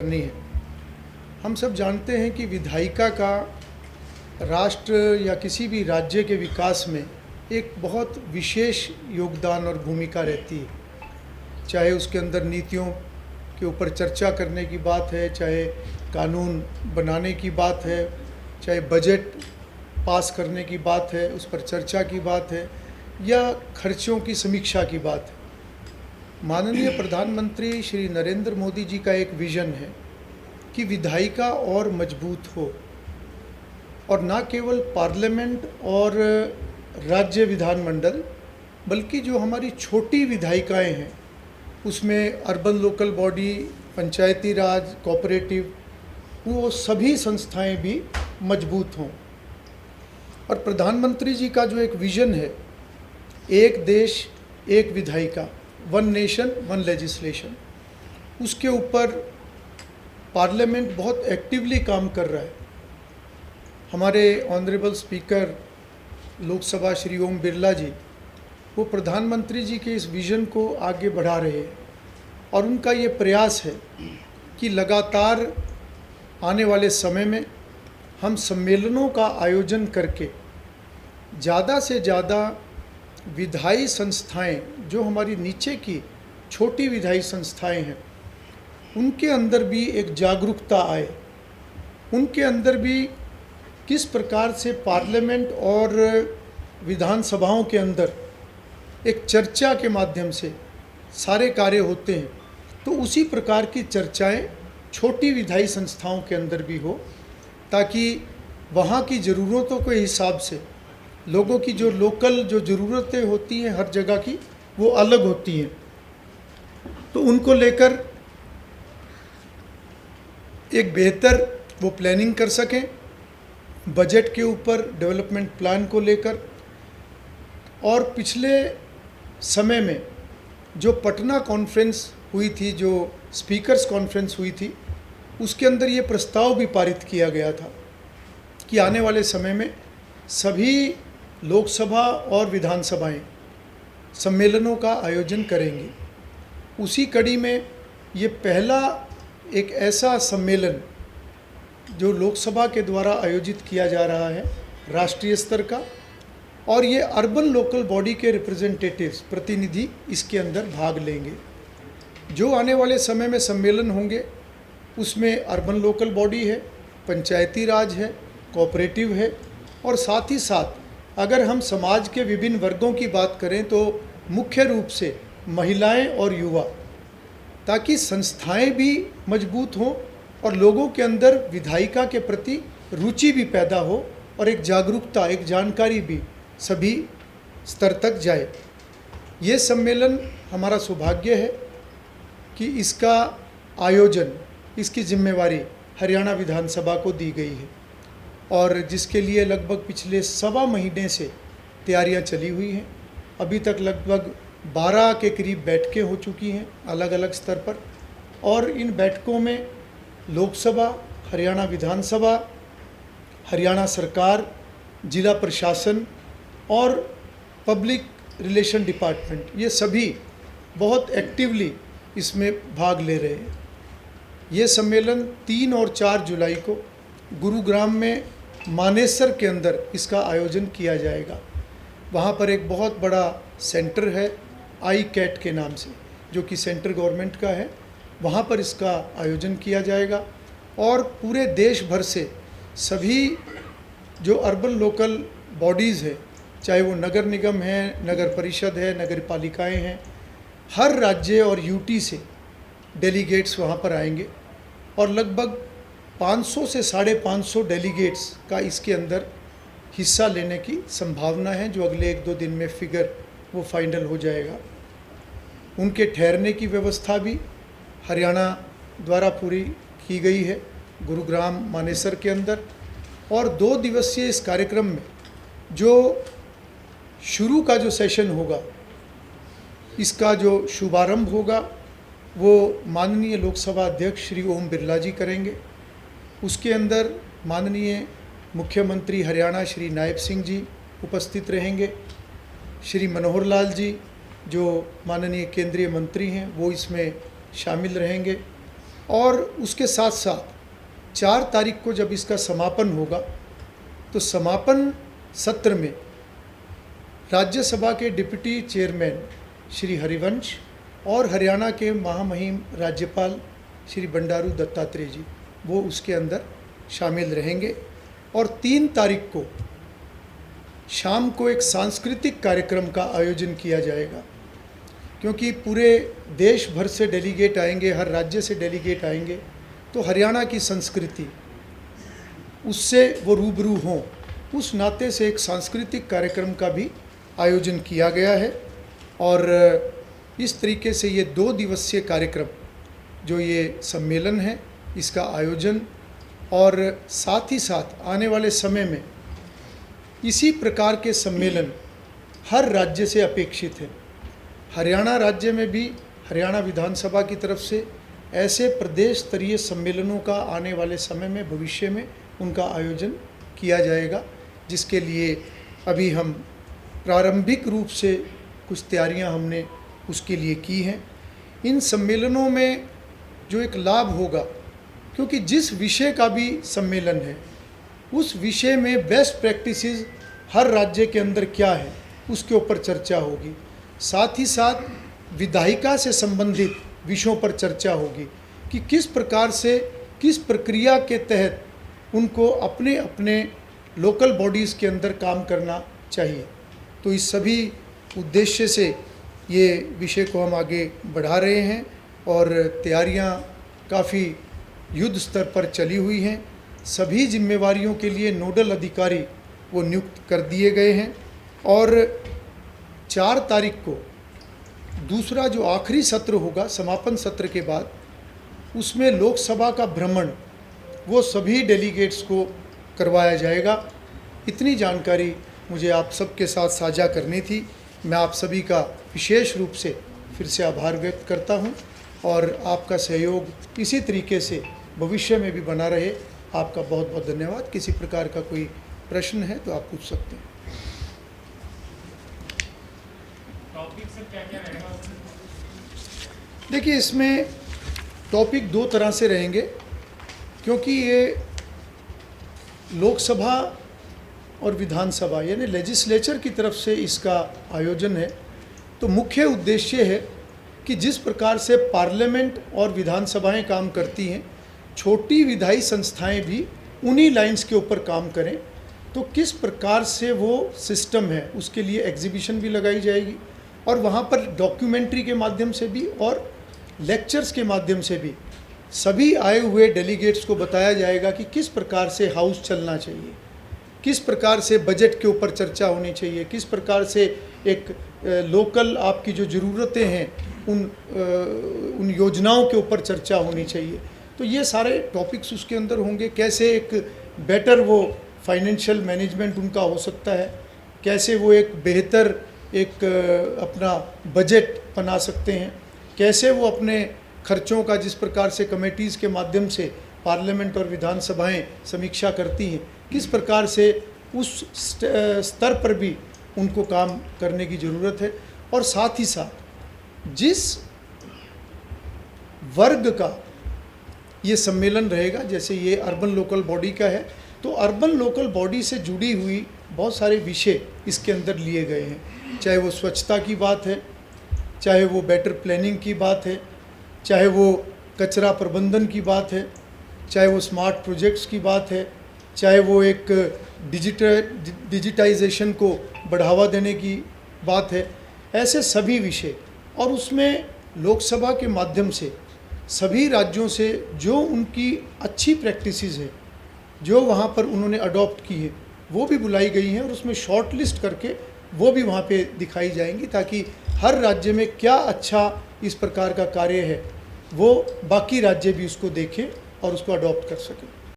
करनी है। हम सब जानते हैं कि विधायिका का राष्ट्र या किसी भी राज्य के विकास में एक बहुत विशेष योगदान और भूमिका रहती है। चाहे उसके अंदर नीतियों के ऊपर चर्चा करने की बात है, चाहे कानून बनाने की बात है, चाहे बजट पास करने की बात है, उस पर चर्चा की बात है, या खर्चों की समीक्षा की बात है। माननीय प्रधानमंत्री श्री नरेंद्र मोदी जी का एक विज़न है कि विधायिका और मजबूत हो, और ना केवल पार्लियामेंट और राज्य विधानमंडल बल्कि जो हमारी छोटी विधायिकाएं हैं उसमें अर्बन लोकल बॉडी, पंचायती राज, कोऑपरेटिव, वो सभी संस्थाएं भी मजबूत हों। और प्रधानमंत्री जी का जो एक विज़न है, एक देश एक विधायिका, वन नेशन वन लेजिस्लेशन, उसके ऊपर पार्लियामेंट बहुत एक्टिवली काम कर रहा है। हमारे ऑनरेबल स्पीकर लोकसभा श्री ओम बिरला जी, वो प्रधानमंत्री जी के इस विज़न को आगे बढ़ा रहे हैं, और उनका ये प्रयास है कि लगातार आने वाले समय में हम सम्मेलनों का आयोजन करके ज़्यादा से ज़्यादा विधायी संस्थाएं, जो हमारी नीचे की छोटी विधायी संस्थाएं हैं, उनके अंदर भी एक जागरूकता आए, उनके अंदर भी किस प्रकार से पार्लियामेंट और विधानसभाओं के अंदर एक चर्चा के माध्यम से सारे कार्य होते हैं, तो उसी प्रकार की चर्चाएं छोटी विधायी संस्थाओं के अंदर भी हो, ताकि वहाँ की ज़रूरतों के हिसाब से लोगों की जो लोकल जो ज़रूरतें होती हैं हर जगह की, वो अलग होती हैं, तो उनको लेकर एक बेहतर वो प्लानिंग कर सकें। बजट के ऊपर डेवलपमेंट प्लान को लेकर, और पिछले समय में जो पटना कॉन्फ्रेंस हुई थी, जो स्पीकर्स कॉन्फ्रेंस हुई थी, उसके अंदर ये प्रस्ताव भी पारित किया गया था कि आने वाले समय में सभी लोकसभा और विधानसभाएं सम्मेलनों का आयोजन करेंगी। उसी कड़ी में ये पहला एक ऐसा सम्मेलन जो लोकसभा के द्वारा आयोजित किया जा रहा है राष्ट्रीय स्तर का, और ये अर्बन लोकल बॉडी के रिप्रेजेंटेटिव्स, प्रतिनिधि इसके अंदर भाग लेंगे। जो आने वाले समय में सम्मेलन होंगे उसमें अर्बन लोकल बॉडी है, पंचायती राज है, कोऑपरेटिव है, और साथ ही साथ अगर हम समाज के विभिन्न वर्गों की बात करें तो मुख्य रूप से महिलाएं और युवा, ताकि संस्थाएं भी मजबूत हों और लोगों के अंदर विधायिका के प्रति रुचि भी पैदा हो, और एक जागरूकता, एक जानकारी भी सभी स्तर तक जाए। ये सम्मेलन हमारा सौभाग्य है कि इसका आयोजन, इसकी जिम्मेवारी हरियाणा विधानसभा को दी गई है, और जिसके लिए लगभग पिछले सवा महीने से तैयारियां चली हुई हैं। अभी तक लगभग 12 के करीब बैठकें हो चुकी हैं अलग अलग स्तर पर, और इन बैठकों में लोकसभा, हरियाणा विधानसभा, हरियाणा सरकार, जिला प्रशासन और पब्लिक रिलेशन डिपार्टमेंट, ये सभी बहुत एक्टिवली इसमें भाग ले रहे हैं। ये सम्मेलन 3 और 4 जुलाई को गुरुग्राम में मानेसर के अंदर इसका आयोजन किया जाएगा। वहाँ पर एक बहुत बड़ा सेंटर है ICAT के नाम से, जो कि सेंट्रल गवर्नमेंट का है। वहाँ पर इसका आयोजन किया जाएगा, और पूरे देश भर से सभी जो अर्बन लोकल बॉडीज़ है, चाहे वो नगर निगम है, नगर परिषद है, नगर पालिकाएँ हैं, हर राज्य और यूटी से डेलीगेट्स वहाँ पर आएंगे, और लगभग 500 से 550 डेलीगेट्स का इसके अंदर हिस्सा लेने की संभावना है, जो अगले 1-2 दिन में फिगर वो फाइनल हो जाएगा। उनके ठहरने की व्यवस्था भी हरियाणा द्वारा पूरी की गई है गुरुग्राम मानेसर के अंदर। और 2 दिवसीय इस कार्यक्रम में जो शुरू का जो सेशन होगा, इसका जो शुभारंभ होगा वो माननीय लोकसभा अध्यक्ष श्री ओम बिरला जी करेंगे। उसके अंदर माननीय मुख्यमंत्री हरियाणा श्री नायब सिंह जी उपस्थित रहेंगे। श्री मनोहर लाल जी, जो माननीय केंद्रीय मंत्री हैं, वो इसमें शामिल रहेंगे। और उसके साथ साथ 4 तारीख को जब इसका समापन होगा तो समापन सत्र में राज्यसभा के डिप्टी चेयरमैन श्री हरिवंश और हरियाणा के महामहिम राज्यपाल श्री बंडारू दत्तात्रेय जी वो उसके अंदर शामिल रहेंगे। और 3 तारीख को शाम को एक सांस्कृतिक कार्यक्रम का आयोजन किया जाएगा, क्योंकि पूरे देश भर से डेलीगेट आएंगे, हर राज्य से डेलीगेट आएंगे, तो हरियाणा की संस्कृति उससे वो रूबरू हों, उस नाते से एक सांस्कृतिक कार्यक्रम का भी आयोजन किया गया है। और इस तरीके से ये 2 दिवसीय कार्यक्रम जो ये सम्मेलन है इसका आयोजन, और साथ ही साथ आने वाले समय में इसी प्रकार के सम्मेलन हर राज्य से अपेक्षित है। हरियाणा राज्य में भी हरियाणा विधानसभा की तरफ से ऐसे प्रदेश स्तरीय सम्मेलनों का आने वाले समय में भविष्य में उनका आयोजन किया जाएगा, जिसके लिए अभी हम प्रारंभिक रूप से कुछ तैयारियां हमने उसके लिए की हैं। इन सम्मेलनों में जो एक लाभ होगा, क्योंकि जिस विषय का भी सम्मेलन है उस विषय में बेस्ट प्रैक्टिसेस हर राज्य के अंदर क्या है उसके ऊपर चर्चा होगी। साथ ही साथ विधायिका से संबंधित विषयों पर चर्चा होगी कि किस प्रकार से किस प्रक्रिया के तहत उनको अपने अपने लोकल बॉडीज़ के अंदर काम करना चाहिए। तो इस सभी उद्देश्य से ये विषय को हम आगे बढ़ा रहे हैं और तैयारियां काफ़ी युद्ध स्तर पर चली हुई हैं। सभी जिम्मेवारियों के लिए नोडल अधिकारी वो नियुक्त कर दिए गए हैं। और 4 तारीख को दूसरा जो आखिरी सत्र होगा समापन सत्र के बाद, उसमें लोकसभा का भ्रमण वो सभी डेलीगेट्स को करवाया जाएगा। इतनी जानकारी मुझे आप सबके साथ साझा करनी थी। मैं आप सभी का विशेष रूप से फिर से आभार व्यक्त करता हूं और आपका सहयोग इसी तरीके से भविष्य में भी बना रहे। आपका बहुत बहुत धन्यवाद। किसी प्रकार का कोई प्रश्न है तो आप पूछ सकते हैं। टॉपिक सर क्या-क्या रहेगा? देखिए, इसमें टॉपिक 2 तरह से रहेंगे, क्योंकि ये लोकसभा और विधानसभा यानी लेजिस्लेचर की तरफ से इसका आयोजन है। तो मुख्य उद्देश्य है कि जिस प्रकार से पार्लियामेंट और विधानसभाएं काम करती हैं, छोटी विधायी संस्थाएं भी उन्हीं लाइंस के ऊपर काम करें। तो किस प्रकार से वो सिस्टम है उसके लिए एग्जीबिशन भी लगाई जाएगी और वहाँ पर डॉक्यूमेंट्री के माध्यम से भी और लेक्चर्स के माध्यम से भी सभी आए हुए डेलीगेट्स को बताया जाएगा कि किस प्रकार से हाउस चलना चाहिए, किस प्रकार से बजट के ऊपर चर्चा होनी चाहिए, किस प्रकार से एक लोकल आपकी जो ज़रूरतें हैं उन योजनाओं के ऊपर चर्चा होनी चाहिए। तो ये सारे टॉपिक्स उसके अंदर होंगे। कैसे एक बेटर वो फाइनेंशियल मैनेजमेंट उनका हो सकता है, कैसे वो एक बेहतर एक अपना बजट बना सकते हैं, कैसे वो अपने खर्चों का जिस प्रकार से कमेटीज़ के माध्यम से पार्लियामेंट और विधानसभाएं समीक्षा करती हैं, किस प्रकार से उस स्तर पर भी उनको काम करने की ज़रूरत है। और साथ ही साथ जिस वर्ग का ये सम्मेलन रहेगा, जैसे ये अर्बन लोकल बॉडी का है, तो अर्बन लोकल बॉडी से जुड़ी हुई बहुत सारे विषय इसके अंदर लिए गए हैं। चाहे वो स्वच्छता की बात है, चाहे वो बेटर प्लानिंग की बात है, चाहे वो कचरा प्रबंधन की बात है, चाहे वो स्मार्ट प्रोजेक्ट्स की बात है, चाहे वो एक डिजिटाइजेशन को बढ़ावा देने की बात है। ऐसे सभी विषय, और उसमें लोकसभा के माध्यम से सभी राज्यों से जो उनकी अच्छी प्रैक्टिसेस है, जो वहाँ पर उन्होंने अडॉप्ट की है, वो भी बुलाई गई हैं और उसमें शॉर्ट लिस्ट करके वो भी वहाँ पे दिखाई जाएंगी, ताकि हर राज्य में क्या अच्छा इस प्रकार का कार्य है वो बाकी राज्य भी उसको देखें और उसको अडॉप्ट कर सकें।